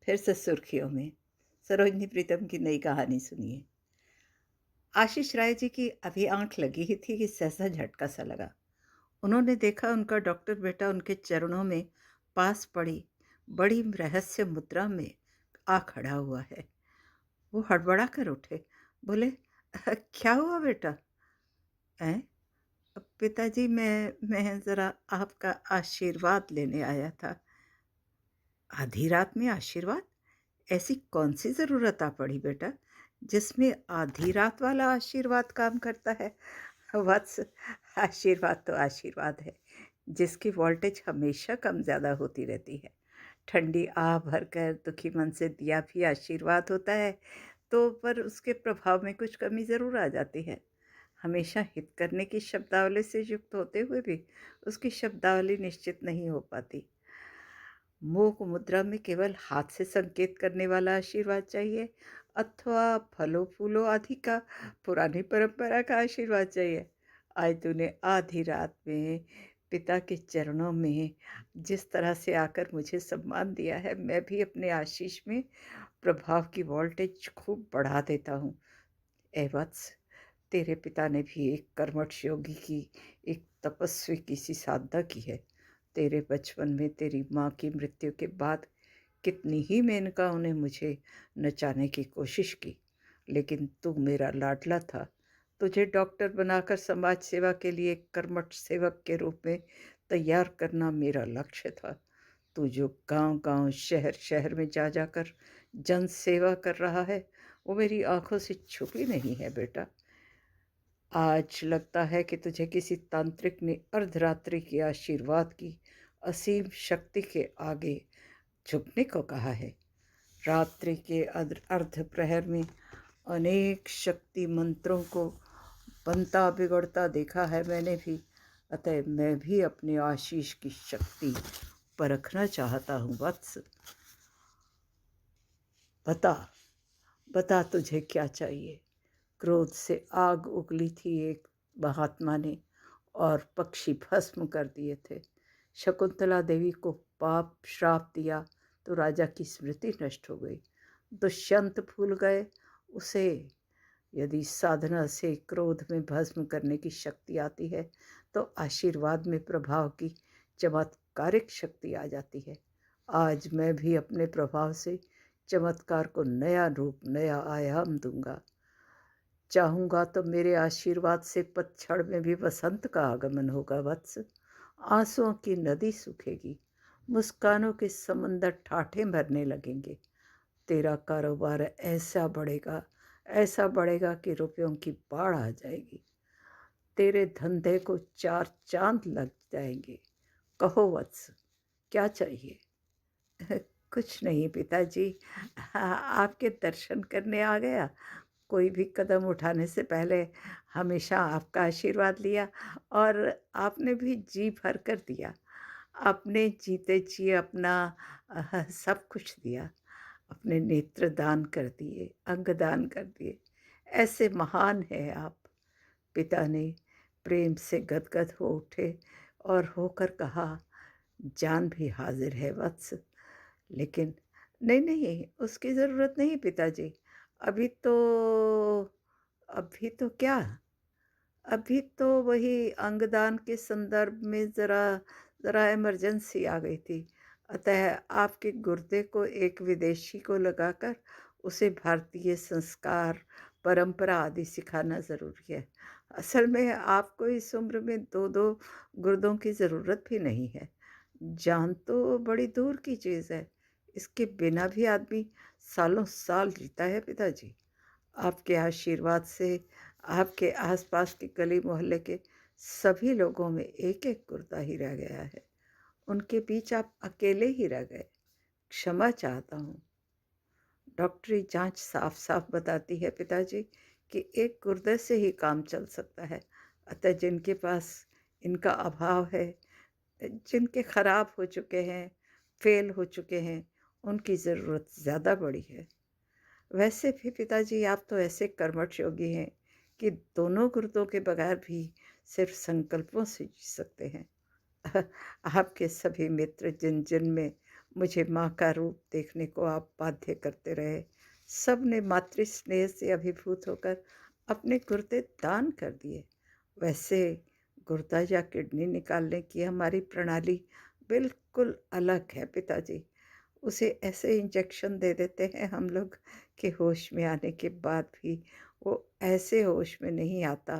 फिर से सुर्खियों में। सरोजनी प्रीतम की नई कहानी सुनिए। आशीष राय जी की अभी आंख लगी ही थी कि सहसा झटका सा लगा। उन्होंने देखा उनका डॉक्टर बेटा उनके चरणों में पास पड़ी बड़ी रहस्य मुद्रा में आ खड़ा हुआ है। वो हड़बड़ा कर उठे, बोले, क्या हुआ बेटा? हैं? पिताजी, मैं ज़रा आपका आशीर्वाद लेने आया था। आधी रात में आशीर्वाद? ऐसी कौन सी ज़रूरत आ पड़ी बेटा, जिसमें आधी रात वाला आशीर्वाद काम करता है? वत्स, आशीर्वाद तो आशीर्वाद है, जिसकी वोल्टेज हमेशा कम ज़्यादा होती रहती है। ठंडी आह भरकर दुखी मन से दिया भी आशीर्वाद होता है, तो पर उसके प्रभाव में कुछ कमी ज़रूर आ जाती है। हमेशा हित करने की शब्दावली से युक्त होते हुए भी उसकी शब्दावली निश्चित नहीं हो पाती। मूक मुद्रा में केवल हाथ से संकेत करने वाला आशीर्वाद चाहिए, अथवा फलों फूलों आदि का पुरानी परंपरा का आशीर्वाद चाहिए? आज तूने आधी रात में पिता के चरणों में जिस तरह से आकर मुझे सम्मान दिया है, मैं भी अपने आशीष में प्रभाव की वोल्टेज खूब बढ़ा देता हूँ। ए वत्स, तेरे पिता ने भी एक कर्मठ योगी की, एक तपस्वी की सी साधना की है। तेरे बचपन में तेरी माँ की मृत्यु के बाद कितनी ही मेनकाओं ने मुझे नचाने की कोशिश की, लेकिन तू मेरा लाडला था। तुझे डॉक्टर बनाकर समाज सेवा के लिए एक कर्मठ सेवक के रूप में तैयार करना मेरा लक्ष्य था। तू जो गांव-गांव, शहर-शहर में जा जाकर जन सेवा कर रहा है, वो मेरी आंखों से छुपी नहीं है बेटा। आज लगता है कि तुझे किसी तांत्रिक ने अर्धरात्रि के आशीर्वाद की असीम शक्ति के आगे झुकने को कहा है। रात्रि के अर्ध प्रहर में अनेक शक्ति मंत्रों को बनता बिगड़ता देखा है मैंने भी। अतः मैं भी अपने आशीष की शक्ति परखना चाहता हूँ वत्स। बता, बता तुझे क्या चाहिए? क्रोध से आग उगली थी एक महात्मा ने, और पक्षी भस्म कर दिए थे। शकुंतला देवी को पाप श्राप दिया तो राजा की स्मृति नष्ट हो गई। दुष्यंत भूल गए उसे। यदि साधना से क्रोध में भस्म करने की शक्ति आती है, तो आशीर्वाद में प्रभाव की चमत्कारिक शक्ति आ जाती है। आज मैं भी अपने प्रभाव से चमत्कार को नया रूप, नया आयाम दूंगा। चाहूँगा तो मेरे आशीर्वाद से पतझड़ में भी वसंत का आगमन होगा वत्स। आंसुओं की नदी सूखेगी, मुस्कानों के समंदर ठाठे भरने लगेंगे। तेरा कारोबार ऐसा बढ़ेगा कि रुपयों की बाढ़ आ जाएगी। तेरे धंधे को चार चांद लग जाएंगे। कहो वत्स, क्या चाहिए? कुछ नहीं पिताजी, आपके दर्शन करने आ गया। कोई भी कदम उठाने से पहले हमेशा आपका आशीर्वाद लिया, और आपने भी जी भर कर दिया। आपने जीते जी अपना सब कुछ दिया। अपने नेत्र दान कर दिए, अंग दान कर दिए। ऐसे महान हैं आप। पिता ने प्रेम से गदगद हो उठे और होकर कहा, जान भी हाजिर है वत्स, लेकिन नहीं नहीं, उसकी ज़रूरत नहीं पिताजी। अभी तो अभी तो क्या, अभी तो वही अंगदान के संदर्भ में ज़रा ज़रा इमरजेंसी आ गई थी। अतः आपके गुर्दे को एक विदेशी को लगाकर उसे भारतीय संस्कार, परंपरा आदि सिखाना ज़रूरी है। असल में आपको इस उम्र में 2-2 गुर्दों की ज़रूरत भी नहीं है। जान तो बड़ी दूर की चीज़ है। इसके बिना भी आदमी सालों साल जीता है पिताजी। आपके आशीर्वाद से आपके आसपास के गली मोहल्ले के सभी लोगों में एक-एक गुर्दा ही रह गया है। उनके बीच आप अकेले ही रह गए। क्षमा चाहता हूँ। डॉक्टरी जांच साफ-साफ बताती है पिताजी कि एक गुर्दे से ही काम चल सकता है। अतः जिनके पास इनका अभाव है, जिनके खराब हो चुके हैं, फेल हो चुके हैं, उनकी ज़रूरत ज़्यादा बड़ी है। वैसे भी पिताजी, आप तो ऐसे कर्मठ योगी हैं कि दोनों गुर्दों के बगैर भी सिर्फ संकल्पों से जी सकते हैं। आपके सभी मित्र जिन जिन में मुझे माँ का रूप देखने को आप बाध्य करते रहे। सब ने मातृ स्नेह से अभिभूत होकर अपने गुर्दे दान कर दिए। वैसे गुर्दा या किडनी निकालने की हमारी प्रणाली बिल्कुल अलग है पिताजी। उसे ऐसे इंजेक्शन दे देते हैं हम लोग कि होश में आने के बाद भी वो ऐसे होश में नहीं आता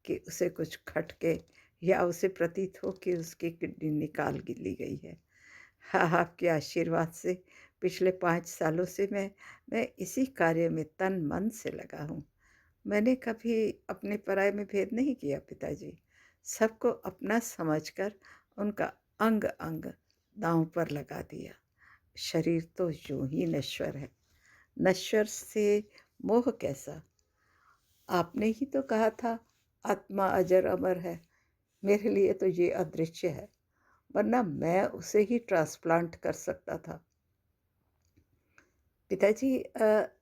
कि उसे कुछ खटके या उसे प्रतीत हो कि उसकी किडनी निकाल ली गई है। हाँ, आपके आशीर्वाद से पिछले 5 सालों से मैं इसी कार्य में तन-मन से लगा हूँ। मैंने कभी अपने पराये में भेद नहीं किया पिताजी। सबको अपना समझकर उनका अंग-अंग दाँव पर लगा दिया। शरीर तो यूँ ही नश्वर है। नश्वर से मोह कैसा? आपने ही तो कहा था आत्मा अजर अमर है। मेरे लिए तो ये अदृश्य है, वरना मैं उसे ही ट्रांसप्लांट कर सकता था। पिताजी,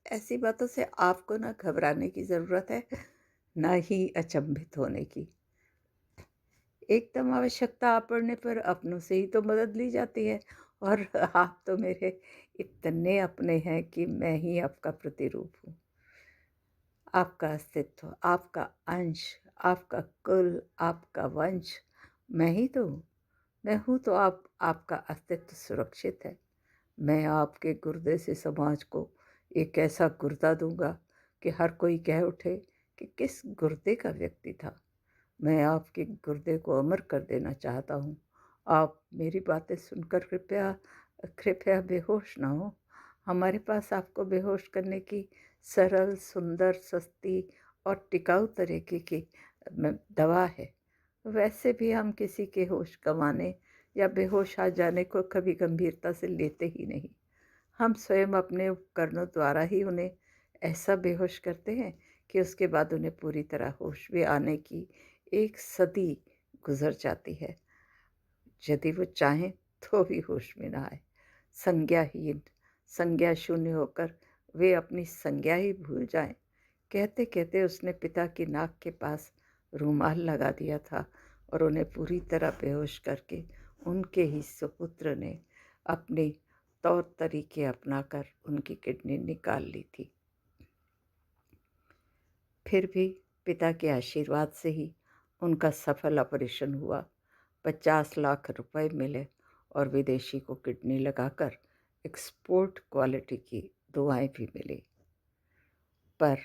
ऐसी बातों से आपको ना घबराने की ज़रूरत है, ना ही अचंभित होने की। एकदम आवश्यकता आ पड़ने पर अपनों से ही तो मदद ली जाती है, और आप तो मेरे इतने अपने हैं कि मैं ही आपका प्रतिरूप हूँ। आपका अस्तित्व, आपका अंश, आपका कुल, आपका वंश मैं ही तो हूँ। मैं हूँ तो आपका अस्तित्व सुरक्षित है। मैं आपके गुर्दे से समाज को एक ऐसा गुर्दा दूंगा कि हर कोई कह उठे कि किस गुर्दे का व्यक्ति था। मैं आपके गुर्दे को अमर कर देना चाहता हूँ। आप मेरी बातें सुनकर कृपया कृपया बेहोश ना हो। हमारे पास आपको बेहोश करने की सरल, सुंदर, सस्ती और टिकाऊ तरीके की दवा है। वैसे भी हम किसी के होश गंवाने या बेहोश आ जाने को कभी गंभीरता से लेते ही नहीं। हम स्वयं अपने उपकरणों द्वारा ही उन्हें ऐसा बेहोश करते हैं कि उसके बाद उन्हें पूरी तरह होश में आने की एक सदी गुजर जाती है। यदि वो चाहें तो भी होश में ना आए। संज्ञाहीन, संज्ञा शून्य होकर वे अपनी संज्ञा ही भूल जाएं। कहते कहते उसने पिता की नाक के पास रूमाल लगा दिया था और उन्हें पूरी तरह बेहोश करके उनके ही सुपुत्र ने अपने तौर तरीके अपनाकर उनकी किडनी निकाल ली थी। फिर भी पिता के आशीर्वाद से ही उनका सफल ऑपरेशन हुआ। 50 लाख रुपए मिले और विदेशी को किडनी लगाकर एक्सपोर्ट क्वालिटी की दवाएं भी मिली। पर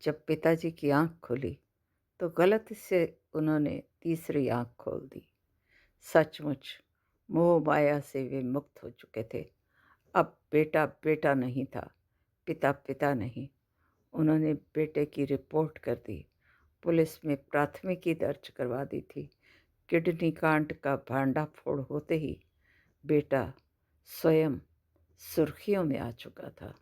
जब पिताजी की आंख खुली तो गलती से उन्होंने तीसरी आंख खोल दी। सचमुच मोह माया से वे मुक्त हो चुके थे। अब बेटा बेटा नहीं था, पिता पिता नहीं। उन्होंने बेटे की रिपोर्ट कर दी, पुलिस में प्राथमिकी दर्ज करवा दी थी। किडनी कांड का भांडाफोड़ होते ही बेटा स्वयं सुर्खियों में आ चुका था।